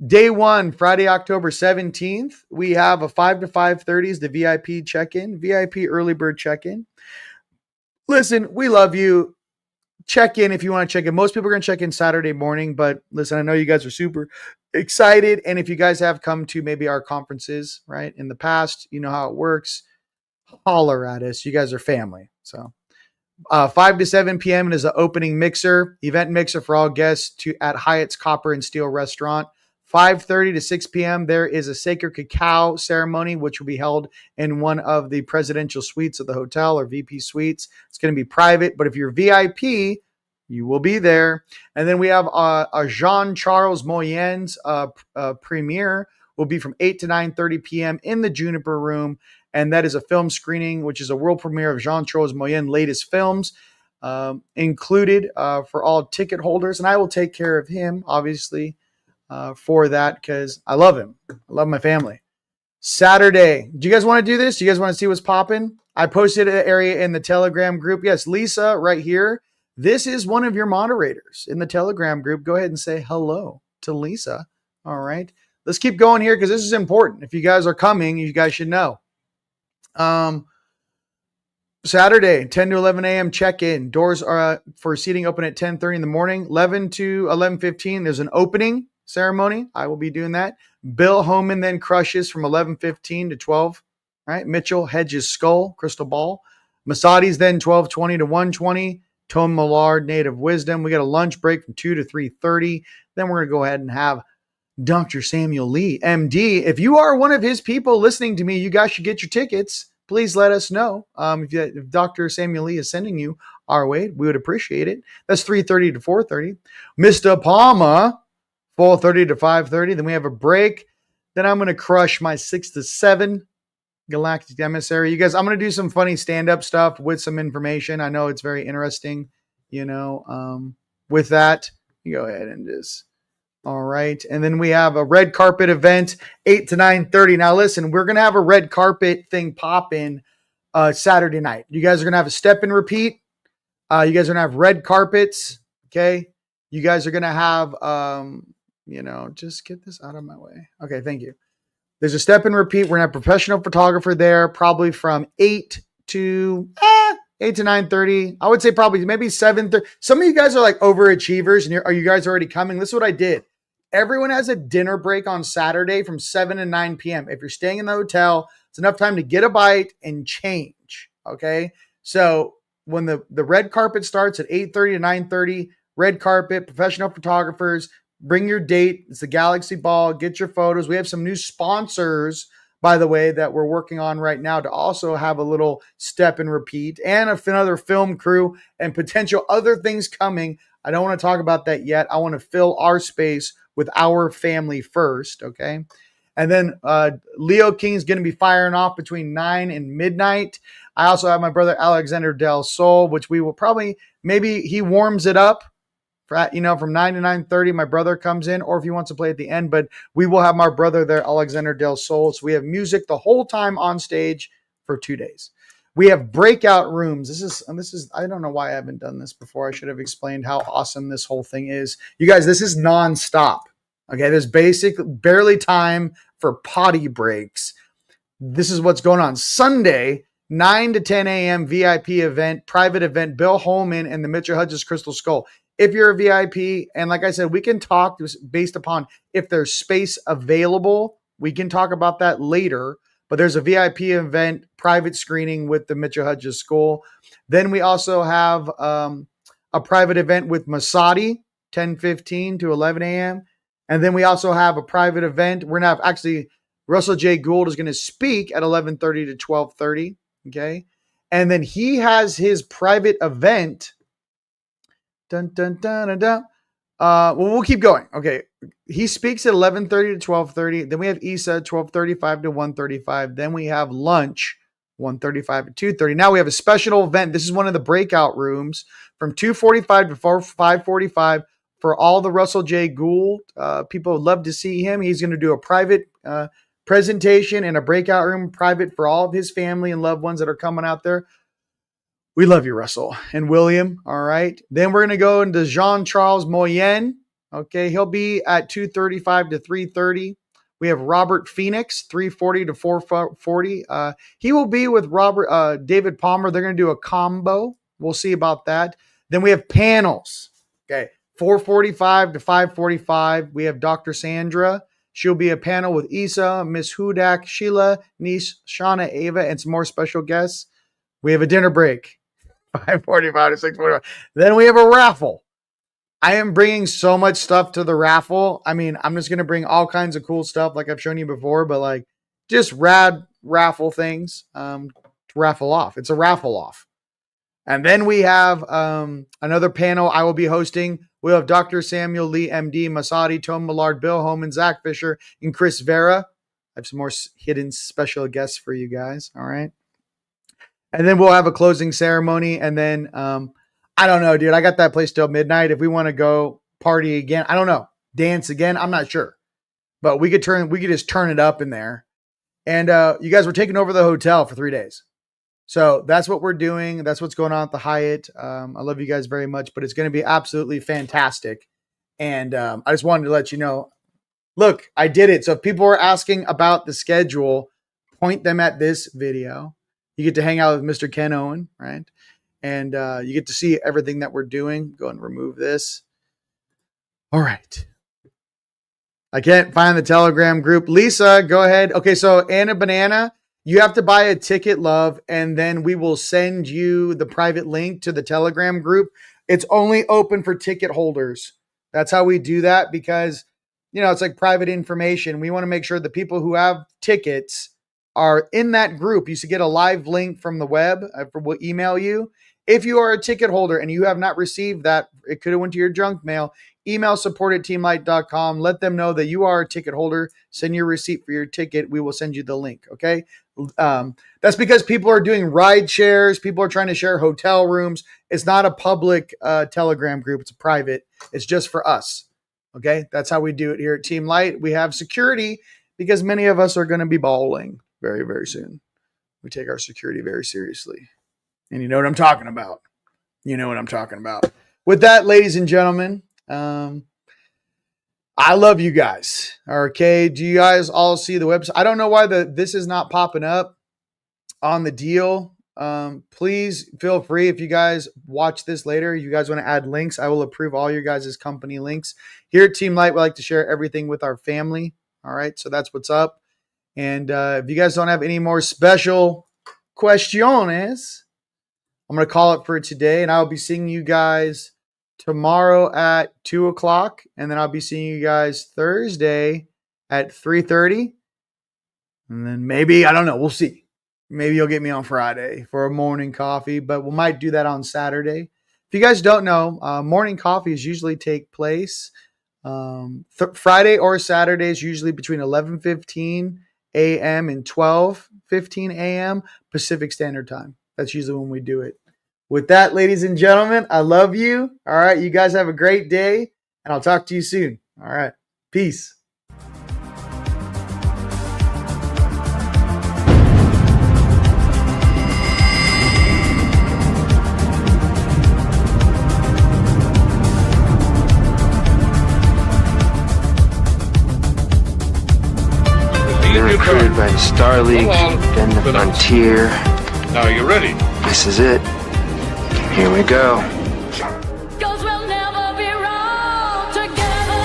Day 1, Friday, October 17th, we have a 5 to 5:30 is the VIP check-in, VIP early bird check-in. Listen, we love you. Check in if you want to check in. Most people are going to check in Saturday morning, but listen, I know you guys are super excited. And if you guys have come to maybe our conferences, right, in the past, you know how it works. Holler at us. You guys are family. So 5 to 7 p.m. is the opening event mixer for all guests at Hyatt's Copper and Steel Restaurant. 5:30 to 6 p.m., there is a sacred cacao ceremony, which will be held in one of the presidential suites of the hotel or VP suites. It's going to be private, but if you're VIP, you will be there. And then we have a Jean-Charles Moyen's premiere will be from 8 to 9:30 p.m. in the Juniper Room. And that is a film screening, which is a world premiere of Jean-Charles Moyen's latest films, included for all ticket holders. And I will take care of him, obviously, for that because I love him. I love my family. Saturday. Do you guys want to do this? Do you guys want to see what's popping? I posted an area in the Telegram group. Yes, Lisa right here. This is one of your moderators in the Telegram group. Go ahead and say hello to Lisa. All right. Let's keep going here because this is important. If you guys are coming, you guys should know. Saturday, 10 to 11 a.m. check-in. Doors are for seating open at 10:30 in the morning. 11 to 11:15, there's an opening ceremony. I will be doing that. Bill Homan then crushes from 11:15 to 12. Right? Mitchell Hedges Skull, Crystal Ball. Masadi's then 12:20 to 1:20. Tone Millard, Native Wisdom. We got a lunch break from 2 to 3:30. Then we're going to go ahead and have Dr. Samuel Lee, MD. If you are one of his people listening to me, you guys should get your tickets. Please let us know. If Dr. Samuel Lee is sending you our way, we would appreciate it. That's 3:30 to 4:30. Mr. Palmer, 4:30 to 5:30. Then we have a break. Then I'm going to crush my 6 to 7 Galactic Emissary. You guys, I'm going to do some funny stand-up stuff with some information. I know it's very interesting, with that. You go ahead and just... All right. And then we have a red carpet event, 8 to 9:30. Now, listen, we're going to have a red carpet thing pop in Saturday night. You guys are going to have a step and repeat. You guys are going to have red carpets. Okay. You guys are going to have, just get this out of my way. Okay. Thank you. There's a step and repeat. We're going to have a professional photographer there, probably from 8 to 9:30. I would say probably maybe 7:30. Some of you guys are like overachievers and are you guys already coming? This is what I did. Everyone has a dinner break on Saturday from 7 to 9 p.m. If you're staying in the hotel, it's enough time to get a bite and change. Okay. So when the red carpet starts at 8:30 to 9:30, red carpet, professional photographers, bring your date. It's the Galaxy Ball. Get your photos. We have some new sponsors, by the way, that we're working on right now to also have a little step and repeat, and another film crew and potential other things coming. I don't want to talk about that yet. I want to fill our space with our family first, okay? And then Leo King's going to be firing off between 9 and midnight. I also have my brother Alexander Del Sol, which we will probably, maybe he warms it up for, from 9 to 9:30. My brother comes in, or if he wants to play at the end, but we will have my brother there, Alexander Del Sol. So we have music the whole time on stage for 2 days. We have breakout rooms. This is, I don't know why I haven't done this before. I should have explained how awesome this whole thing is. You guys, this is nonstop. Okay, there's barely time for potty breaks. This is what's going on. Sunday, 9 to 10 a.m. VIP event, private event, Bill Holman and the Mitchell Hudges Crystal Skull. If you're a VIP, and like I said, we can talk based upon if there's space available. We can talk about that later. But there's a VIP event, private screening with the Mitchell Hudges School. Then we also have a private event with Masadi, 10:15 to 11 a.m. And then we also have a private event. We're going to have actually Russell J. Gould is going to speak at 11:30 to 12:30. Okay. And then he has his private event. Dun, dun, dun, dun, dun. Well, we'll keep going. Okay. He speaks at 11:30 to 12:30. Then we have Issa, 12:35 to 1:35. Then we have lunch, 1:35 to 2:30. Now we have a special event. This is one of the breakout rooms from 2:45 to 5:45 for all the Russell J. Gould. People would love to see him. He's going to do a private presentation in a breakout room, private for all of his family and loved ones that are coming out there. We love you, Russell and William. All right. Then we're going to go into Jean-Charles Moyen. Okay. He'll be at 2:35 to 3:30. We have Robert Phoenix, 3:40 to 4:40. He will be with David Palmer. They're going to do a combo. We'll see about that. Then we have panels. Okay. 4:45 to 5:45. We have Dr. Sandra. She'll be a panel with Issa, Miss Hudak, Sheila, Niece, Shauna, Ava, and some more special guests. We have a dinner break, 5:45 to 6:45. Then we have a raffle. I am bringing so much stuff to the raffle. I mean, I'm just going to bring all kinds of cool stuff like I've shown you before, but like just rad raffle things to raffle off. It's a raffle off. And then we have another panel I will be hosting. We'll have Dr. Samuel Lee, MD, Masadi, Tom Millard, Bill Holman, Zach Fisher, and Chris Vera. I have some more hidden special guests for you guys. All right. And then we'll have a closing ceremony. And then, I don't know, dude. I got that place till midnight. If we want to go party again, I don't know. Dance again. I'm not sure. But we could just turn it up in there. And you guys were taking over the hotel for 3 days. So that's what we're doing. That's what's going on at the Hyatt. I love you guys very much, but it's going to be absolutely fantastic. And I just wanted to let you know, look, I did it. So if people are asking about the schedule, point them at this video. You get to hang out with Mr. Ken Owen, right? And you get to see everything that we're doing. Go and remove this. All right. I can't find the Telegram group. Lisa, go ahead. Okay, so Anna Banana, you have to buy a ticket, love, and then we will send you the private link to the Telegram group. It's only open for ticket holders. That's how we do that because, it's like private information. We want to make sure the people who have tickets are in that group. You should get a live link from the web. We'll email you. If you are a ticket holder and you have not received that, it could have went to your junk mail. Email support@teamlight.com. Let them know that you are a ticket holder. Send your receipt for your ticket. We will send you the link. Okay. That's because people are doing ride shares. People are trying to share hotel rooms. It's not a public Telegram group. It's a private. It's just for us. Okay. That's how we do it here at Team Light. We have security because many of us are going to be bowling very, very soon. We take our security very seriously. And you know what I'm talking about. With that, ladies and gentlemen, I love you guys. Okay. Do you guys all see the website? I don't know why this is not popping up on the deal. Please feel free if you guys watch this later, you guys want to add links. I will approve all your guys' company links. Here at Team Light, we like to share everything with our family. All right. So that's what's up. And if you guys don't have any more special questions, I'm going to call it for today, and I'll be seeing you guys tomorrow at 2 o'clock, and then I'll be seeing you guys Thursday at 3:30. And then maybe, I don't know, we'll see. Maybe you'll get me on Friday for a morning coffee, but we might do that on Saturday. If you guys don't know, morning coffees usually take place Friday or Saturdays, usually between 11:15 a.m. and 12:15 a.m. Pacific Standard Time. That's usually when we do it. With that, ladies and gentlemen, I love you. All right, you guys have a great day, and I'll talk to you soon. All right, peace. Been recruited by the Star League, then the Frontier. Now are you ready? This is it. Here we go. Cause we'll never be wrong together.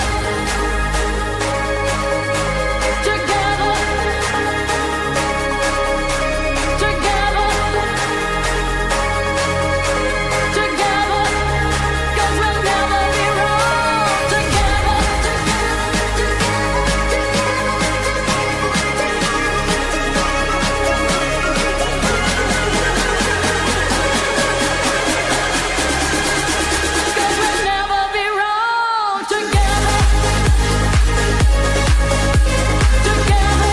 Together. Together. Together. Cause we'll never be wrong together. Cause we'll never be wrong together. Together.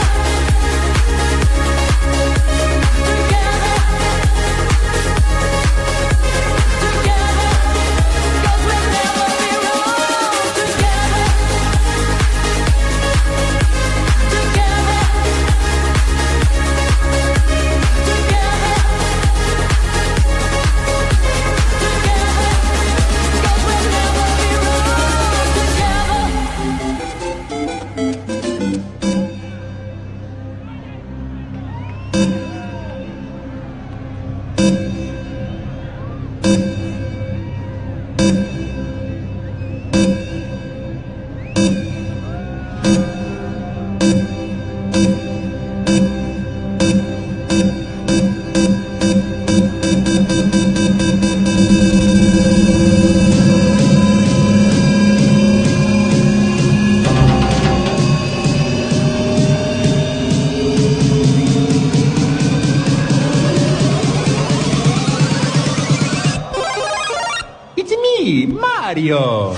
Together. Together. Cause we'll never be wrong together. Together. It's me, Mario!